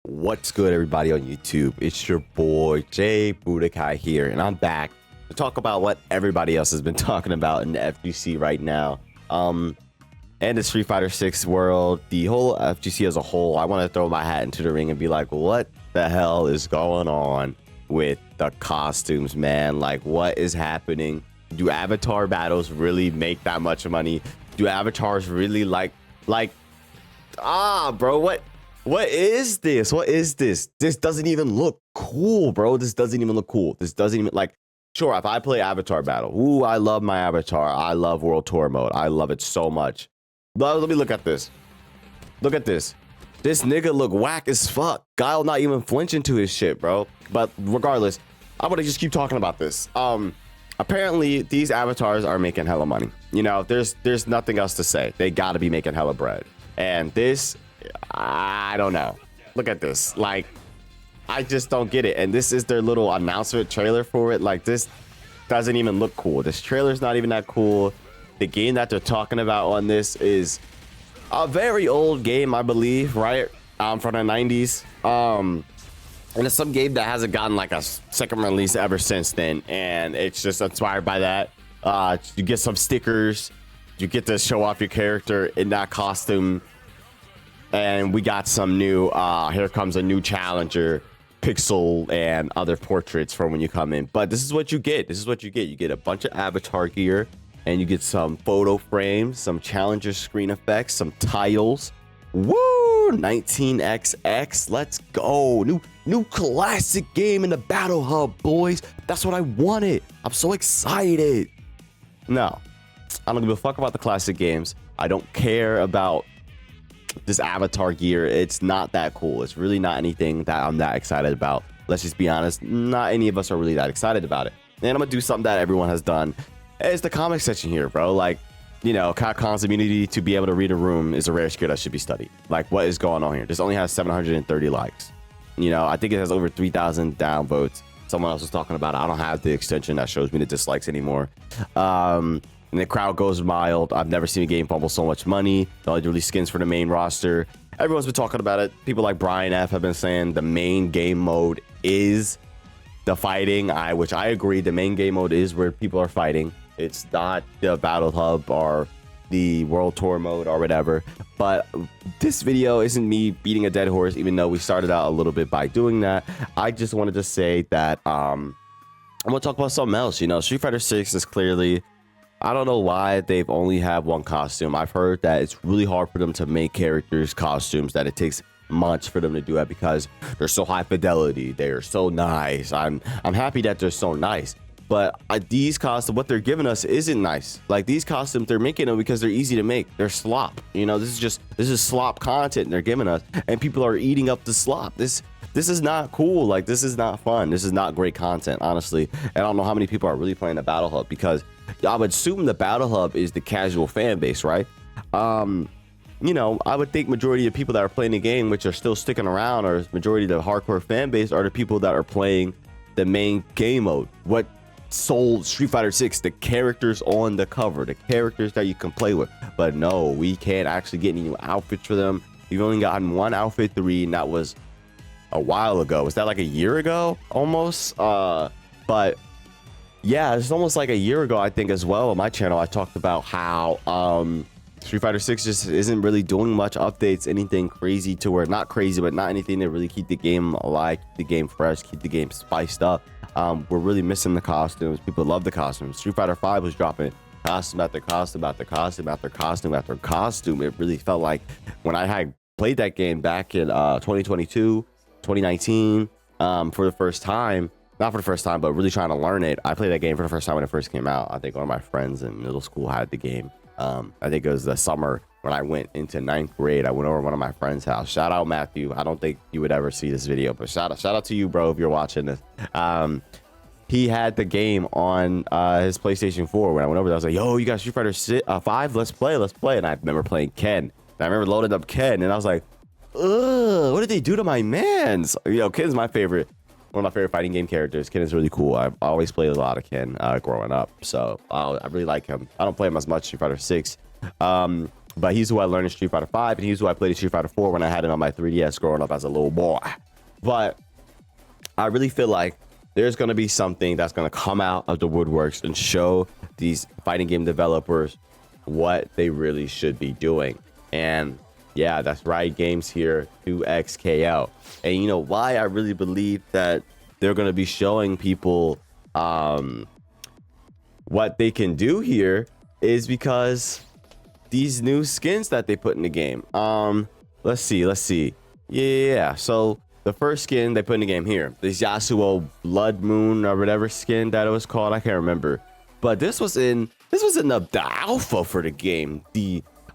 What's good, everybody on YouTube? It's your boy Jay Budokai here, and I'm back to talk about what everybody else has been talking about in the FGC right now. And the Street Fighter 6 world, the whole FGC as a whole. I want to throw my hat into the ring and be like, what the hell is going on with the costumes, man? Like, what is happening? Do avatar battles really make that much money? Do avatars really bro, what is this? What is this? This doesn't even look cool, bro. This doesn't even look cool. This doesn't even, like, sure, if I play avatar battle, ooh, I love my avatar. I love world tour mode. I love it so much. Let me look at this. Look at this. This nigga look whack as fuck. Guile not even flinching to his shit, bro. But regardless, I'm gonna just keep talking about this. Apparently these avatars are making hella money. You know, there's nothing else to say. They gotta be making hella bread. And this, I don't know. Look at this. Like, I just don't get it. And this is their little announcement trailer for it. Like, this doesn't even look cool. This trailer's not even that cool. The game that they're talking about on this is a very old game, I believe, right? From the 90s. And it's some game that hasn't gotten like a second release ever since then. And it's just inspired by that. You get some stickers. You get to show off your character in that costume. And we got some new, here comes a new challenger, pixel, and other portraits for when you come in. But this is what you get. This is what you get. You get a bunch of avatar gear, and you get some photo frames, some challenger screen effects, some tiles. Woo! 19XX. Let's go. New classic game in the Battle Hub, boys. That's what I wanted. I'm so excited. No, I don't give a fuck about the classic games. I don't care about this avatar gear. It's not that cool. It's really not anything that I'm that excited about. Let's just be honest. Not any of us are really that excited about it. And I'm gonna do something that everyone has done. It's the comic section here, bro. Like, you know, Capcom's immunity to be able to read a room is a rare skill that should be studied. Like, what is going on here? This only has 730 likes. You know, I think it has over 3,000 downvotes. Someone else was talking about it. I don't have the extension that shows me the dislikes anymore. And the crowd goes mild. I've never seen a game fumble so much money. They only release skins for the main roster. Everyone's been talking about it. People like Brian F have been saying the main game mode is the fighting, which I agree. The main game mode is where people are fighting. It's not the battle hub or the world tour mode or whatever. But this video isn't me beating a dead horse, even though we started out a little bit by doing that. I just wanted to say that I'm gonna talk about something else. You know, Street Fighter 6 is clearly, I don't know why they've only have one costume. I've heard that it's really hard for them to make characters costumes, that it takes months for them to do that because they're so high fidelity. They're so nice. I'm happy that they're so nice. But these costumes, what they're giving us isn't nice. Like, these costumes, they're making them because they're easy to make. They're slop. You know, this is slop content they're giving us, and people are eating up the slop. This is not cool. Like, this is not fun. This is not great content, honestly. And I don't know how many people are really playing the Battle Hub, because I would assume the Battle Hub is the casual fan base, right? You know, I would think majority of people that are playing the game, which are still sticking around, or majority of the hardcore fan base, are the people that are playing the main game mode. What sold Street Fighter 6, the characters on the cover, the characters that you can play with. But no, we can't actually get any new outfits for them. We've only gotten one outfit 3, and that was a while ago. Was that like a year ago almost? But yeah, it's almost like a year ago, I think, as well. On my channel, I talked about how Street Fighter 6 just isn't really doing much updates, anything crazy to where, not crazy, but not anything to really keep the game alive, keep the game fresh, keep the game spiced up. We're really missing the costumes. People love the costumes. Street Fighter 5 was dropping costume after costume after costume after costume after costume. It really felt like when I had played that game back in 2022, 2019, for the first time. Not for the first time, but really trying to learn it. I played that game for the first time when it first came out. I think one of my friends in middle school had the game. I think it was the summer when I went into 9th grade. I went over to one of my friend's house. Shout out Matthew. I don't think you would ever see this video, but shout out to you, bro, if you're watching this. He had the game on his PlayStation 4. When I went over there, I was like, yo, you got Street Fighter 5? Let's play. And I remember playing Ken. And I remember loading up Ken, and I was like, ugh, what did they do to my mans? You know, Ken's my favorite. One of my favorite fighting game characters. Ken is really cool. I've always played a lot of Ken growing up, so I really like him. I don't play him as much Street Fighter 6, but he's who I learned in Street Fighter 5, and he's who I played in Street Fighter 4 when I had it on my 3DS growing up as a little boy. But I really feel like there's going to be something that's going to come out of the woodworks and show these fighting game developers what they really should be doing. And yeah, that's Riot Games here, 2XKO. And you know why I really believe that they're going to be showing people what they can do here is because these new skins that they put in the game. Let's see. Yeah. So the first skin they put in the game here, this Yasuo Blood Moon or whatever skin that it was called, I can't remember. But this was in the alpha for the game.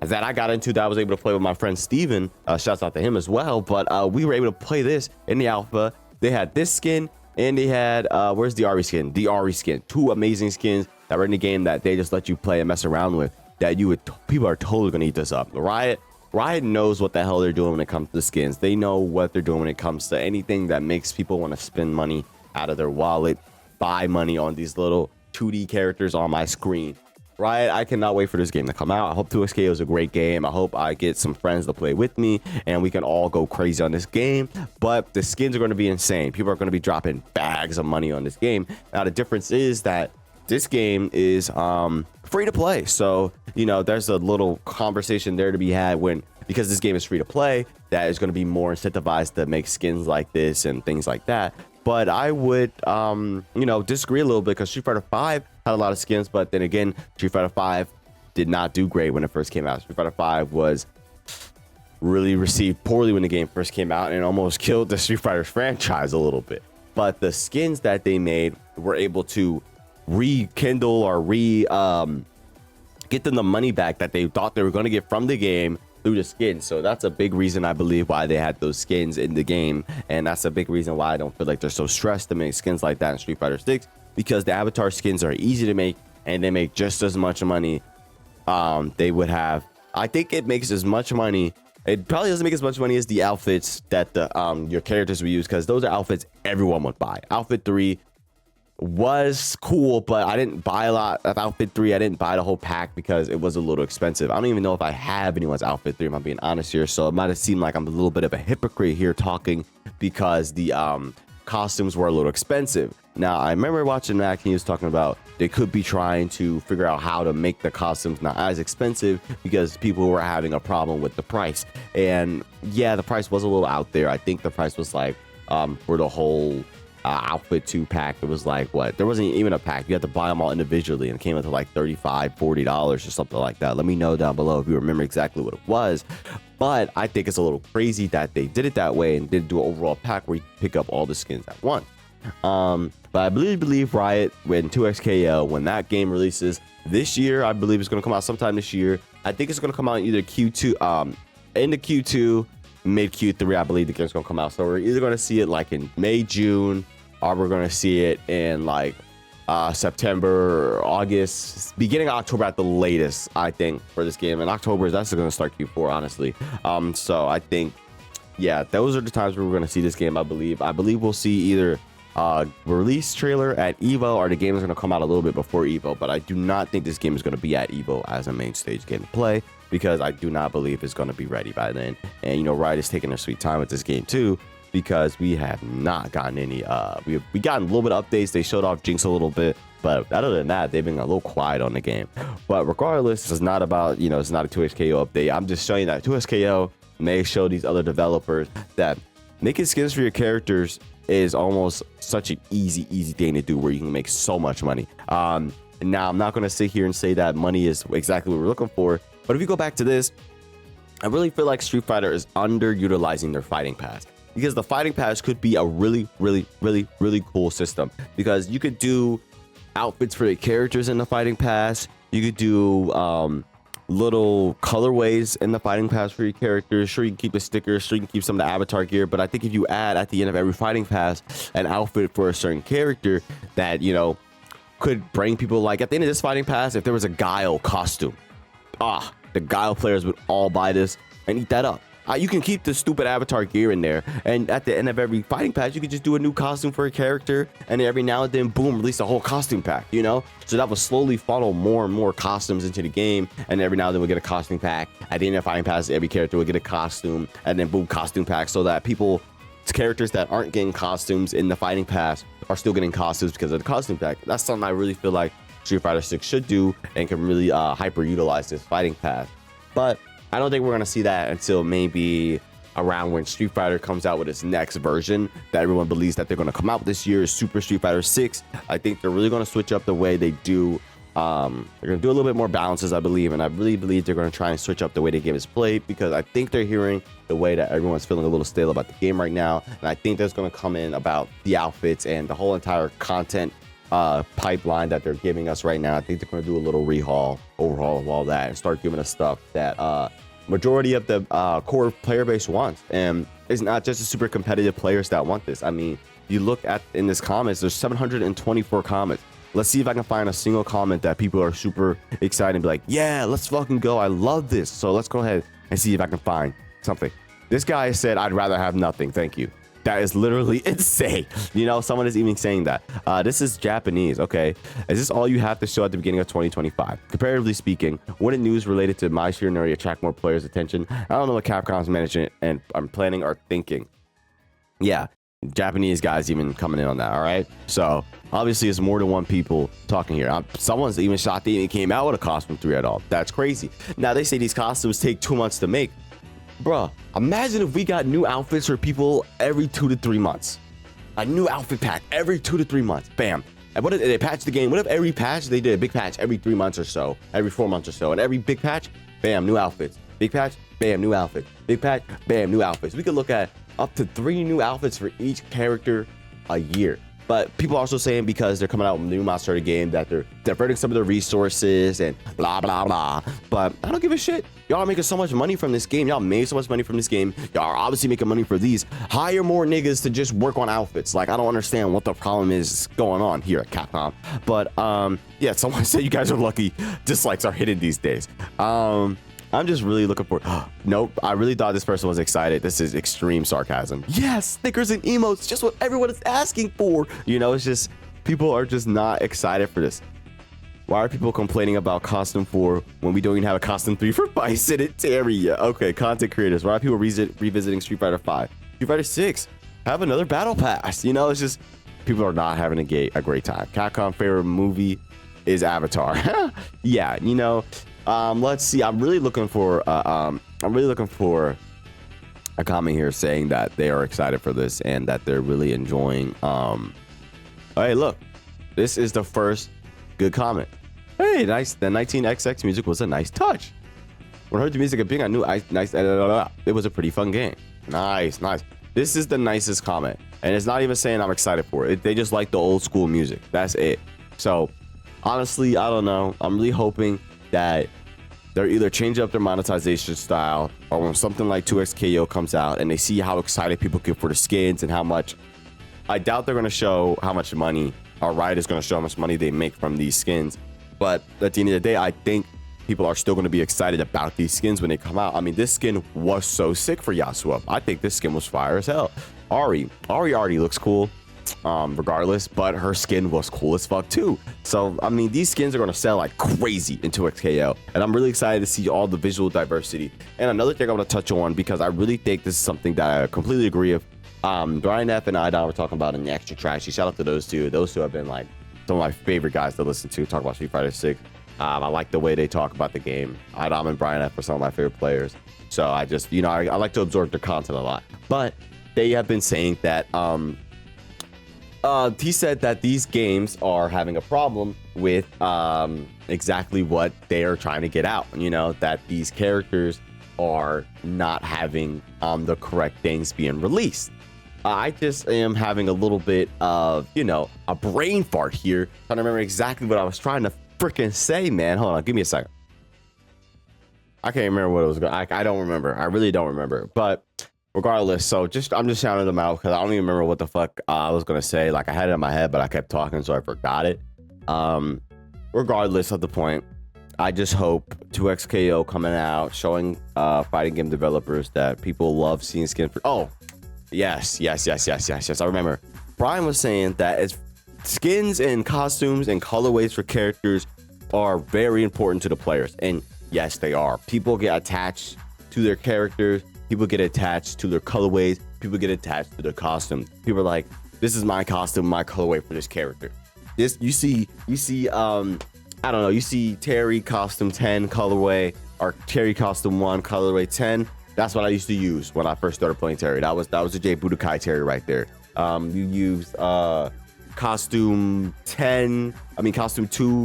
That I got into, that I was able to play with my friend Steven. Shouts out to him as well. But we were able to play this in the alpha. They had this skin and they had where's the Ari skin? The Ari skin. Two amazing skins that were in the game that they just let you play and mess around with. That people are totally gonna eat this up. Riot knows what the hell they're doing when it comes to skins. They know what they're doing when it comes to anything that makes people want to spend money out of their wallet, buy money on these little 2D characters on my screen. Riot, I cannot wait for this game to come out. I hope 2XKO is a great game. I hope I get some friends to play with me and we can all go crazy on this game. But the skins are going to be insane. People are going to be dropping bags of money on this game. Now, the difference is that this game is free to play. So, you know, there's a little conversation there to be had because this game is free to play, that is going to be more incentivized to make skins like this and things like that. But I would, disagree a little bit because Street Fighter 5 had a lot of skins. But then again, Street Fighter 5 did not do great when it first came out. Street Fighter 5 was really received poorly when the game first came out and almost killed the Street Fighter franchise a little bit. But the skins that they made were able to rekindle or get them the money back that they thought they were going to get from the game through the skins. So that's a big reason I believe why they had those skins in the game, and that's a big reason why I don't feel like they're so stressed to make skins like that in Street Fighter 6, because the avatar skins are easy to make and they make just as much money they would have. I think it makes as much money. It probably doesn't make as much money as the outfits that the your characters would use, because those are outfits everyone would buy. Outfit 3 was cool, but I didn't buy a lot of outfit 3. I didn't buy the whole pack because it was a little expensive. I don't even know if I have anyone's outfit 3, if I'm being honest here. So it might have seemed like I'm a little bit of a hypocrite here talking because the costumes were a little expensive. Now, I remember watching Mac, he was talking about they could be trying to figure out how to make the costumes not as expensive because people were having a problem with the price. And yeah, the price was a little out there. I think the price was like for the whole outfit 2 pack, it was like, what, there wasn't even a pack, you had to buy them all individually, and it came into like $35-$40 or something like that. Let me know down below if you remember exactly what it was. But I think it's a little crazy that they did it that way and didn't do an overall pack where you pick up all the skins at once. But I believe Riot, when 2XKO, when that game releases this year, I believe it's going to come out sometime this year. I think it's going to come out in either Q2 into Q2, mid Q3, I believe the game's gonna come out. So we're either gonna see it like in May, June, or we're gonna see it in like September or August, beginning of October at the latest, I think, for this game. And October is that's gonna start Q4, honestly. So I think, yeah, those are the times where we're gonna see this game. I believe we'll see either release trailer at Evo, or the game is gonna come out a little bit before Evo. But I do not think this game is gonna be at Evo as a main stage game to play, because I do not believe it's going to be ready by then. And, you know, Riot is taking their sweet time with this game too, because we have not gotten any, we gotten a little bit of updates. They showed off Jinx a little bit, but other than that, they've been a little quiet on the game. But regardless, it's not about, you know, it's not a 2XKO update. I'm just showing that 2XKO may show these other developers that making skins for your characters is almost such an easy thing to do, where you can make so much money. Now, I'm not going to sit here and say that money is exactly what we're looking for, but if you go back to this, I really feel like Street Fighter is underutilizing their fighting pass, because the fighting pass could be a really cool system, because you could do outfits for the characters in the fighting pass. You could do little colorways in the fighting pass for your characters. Sure, you can keep the stickers, sure, you can keep some of the avatar gear, but I think if you add at the end of every fighting pass an outfit for a certain character that, you know, could bring people, like at the end of this fighting pass, if there was a Guile costume, the Guile players would all buy this and eat that up. You can keep the stupid avatar gear in there, and at the end of every fighting pass, you could just do a new costume for a character, and then every now and then, boom, release a whole costume pack, you know? So that will slowly funnel more and more costumes into the game, and every now and then we'll get a costume pack. At the end of fighting pass, every character will get a costume, and then boom, costume pack, so that characters that aren't getting costumes in the fighting pass are still getting costumes because of the costume pack. That's something I really feel like Street Fighter 6 should do and can really hyper utilize this fighting pass. But I don't think we're gonna see that until maybe around when Street Fighter comes out with its next version that everyone believes that they're gonna come out with this year, is Super Street Fighter 6. I think they're really gonna switch up the way they do. They're gonna do a little bit more balances, I believe, and I really believe they're gonna try and switch up the way the game is played, because I think they're hearing the way that everyone's feeling a little stale about the game right now, and I think that's gonna come in about the outfits and the whole entire content pipeline that they're giving us right now. I think they're going to do a little overhaul of all that, and start giving us stuff that majority of the core player base wants. And it's not just the super competitive players that want this. I mean, you look at in this comments, there's 724 comments. Let's see if I can find a single comment that people are super excited and be like, yeah, let's fucking go, I love this. So let's go ahead and see if I can find something. This guy said, I'd rather have nothing, thank you. That is literally insane. You know, someone is even saying that. This is Japanese. Okay. Is this all you have to show at the beginning of 2025? Comparatively speaking, wouldn't news related to My Shiranori attract more players' attention? I don't know what Capcom's management and I'm planning are thinking. Yeah. Japanese guys even coming in on that. All right. So obviously it's more than one people talking here. Someone's even shocked they even came out with a costume 3 at all. That's crazy. Now they say these costumes take 2 months to make. Bruh, imagine if we got new outfits for people every 2 to 3 months. A new outfit pack every 2 to 3 months. Bam. And what if they patch the game? What if every patch, they did a big patch every 3 months or so, every 4 months or so, and every big patch, bam, new outfits. Big patch, bam, new outfit. Big patch, bam, new outfits. We could look at up to 3 new outfits for each character a year. But people are also saying because they're coming out with a new monster game that they're diverting some of their resources and blah, blah, blah. But I don't give a shit. Y'all are making so much money from this game. Y'all made so much money from this game. Y'all are obviously making money for these. Hire more niggas to just work on outfits. Like, I don't understand what the problem is going on here at Capcom. But yeah, someone said you guys are lucky. Dislikes are hidden these days. I'm just really looking for. Nope, I really thought this person was excited. This is extreme sarcasm. Yes, stickers and emotes, just what everyone is asking for. You know, it's just people are just not excited for this. Why are people complaining about costume 4 when we don't even have a costume 3 for Bison and Terry yet? Okay, content creators. Why are people revisiting Street Fighter 5? Street Fighter 6, have another battle pass. You know, it's just people are not having a great time. Capcom favorite movie is Avatar. Yeah, you know. Let's see. I'm really looking for a comment here saying that they are excited for this and that they're really enjoying. Hey, look, this is the first good comment. Hey, nice. The 19XX music was a nice touch. When I heard the music of Bing, I knew nice. It was a pretty fun game. Nice. This is the nicest comment, and it's not even saying I'm excited for it. They just like the old school music. That's it. So honestly, I don't know. I'm really hoping that they're either change up their monetization style, or when something like 2XKO comes out and they see how excited people get for the skins and how much, I doubt they're going to show how much money, or Riot is going to show how much money they make from these skins. But at the end of the day, I think people are still going to be excited about these skins when they come out. I mean, this skin was so sick for Yasuo. I think this skin was fire as hell. Ari already looks cool. Regardless, but her skin was cool as fuck too. So I mean, these skins are going to sell like crazy in 2XKO, and I'm really excited to see all the visual diversity. And another thing I want to touch on, because I really think this is something that I completely agree with. Brian F and Idon were talking about in the extra trashy. Shout out to those two. Those two have been like some of my favorite guys to listen to talk about Street Fighter 6. I like the way they talk about the game. Idom and Brian F are some of my favorite players. So I just, you know, I like to absorb their content a lot. But they have been saying that he said that these games are having a problem with exactly what they are trying to get out. You know, that these characters are not having the correct things being released. I just am having a little bit of, you know, a brain fart here. Trying to remember exactly what I was trying to freaking say, man. Hold on, give me a second. I can't remember what it was going. I don't remember. I really don't remember. But regardless, so I'm just shouting them out because I don't even remember what the fuck I was gonna say. Like, I had it in my head, but I kept talking, so I forgot it. Regardless of the point, I just hope 2XKO coming out, showing fighting game developers that people love seeing skin for. Oh, yes. I remember Brian was saying that it's skins and costumes and colorways for characters are very important to the players. And yes, they are. People get attached to their characters. People get attached to their colorways. People get attached to their costume. People are like, this is my costume, my colorway for this character. This you see I don't know, you see Terry costume 10 colorway or Terry costume 1 colorway 10. That's what I used to use when I first started playing Terry. That was the J Budokai Terry right there. You use costume 2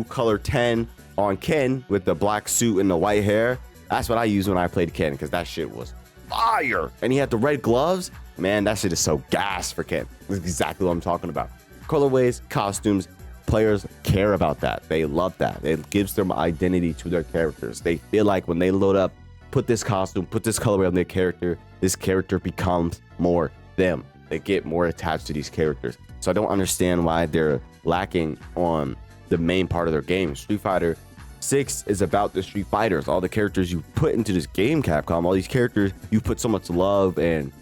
color 10 on Ken with the black suit and the white hair. That's what I used when I played Ken, because that shit was fire. And he had the red gloves. Man, that shit is so gas for Ken. That's exactly what I'm talking about. Colorways, costumes, players care about that. They love that. It gives them identity to their characters. They feel like when they load up, put this costume, put this colorway on their character, this character becomes more them. They get more attached to these characters. So I don't understand why they're lacking on the main part of their game. Street Fighter 6 is about the Street Fighters, all the characters you put into this game, Capcom, all these characters you put so much love and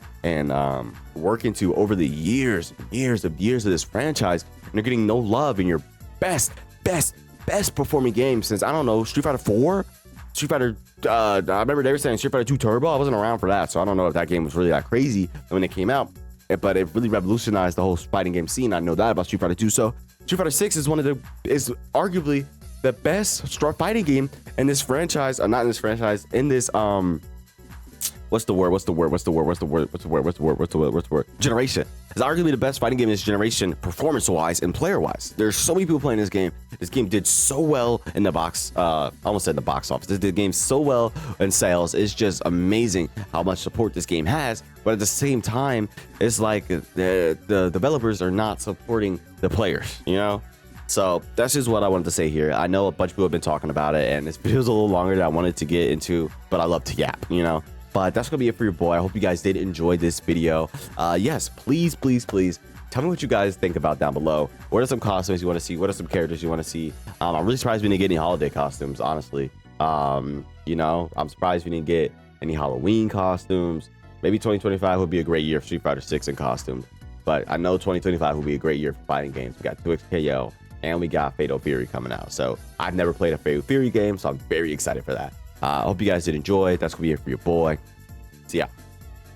work into over the years of this franchise, and they're getting no love in your best performing game since, I don't know, Street Fighter 4, Street Fighter. I remember they were saying Street Fighter 2 Turbo. I wasn't around for that, so I don't know if that game was really that crazy when it came out. But it really revolutionized the whole fighting game scene. I know that about Street Fighter 2. So Street Fighter 6 is arguably the best fighting game in this franchise. Not in this franchise. In this what's the word? Generation. It's arguably the best fighting game in this generation, performance-wise and player-wise. There's so many people playing this game. This game did so well in the box. I almost said the box office. This game so well in sales. It's just amazing how much support this game has. But at the same time, it's like the developers are not supporting the players, you know? So that's just what I wanted to say here. I know a bunch of people have been talking about it, and this video's a little longer than I wanted to get into, but I love to yap, you know? But that's gonna be it for your boy. I hope you guys did enjoy this video. Yes, please tell me what you guys think about down below. What are some costumes you want to see? What are some characters you want to see? I'm really surprised we didn't get any holiday costumes, honestly. You know, I'm surprised we didn't get any Halloween costumes. Maybe 2025 would be a great year for Street Fighter 6 in costumes, but I know 2025 will be a great year for fighting games. We got 2XKO and we got Fatal Fury coming out. So I've never played a Fatal Fury game, so I'm very excited for that. I hope you guys did enjoy. That's gonna be it for your boy. See ya.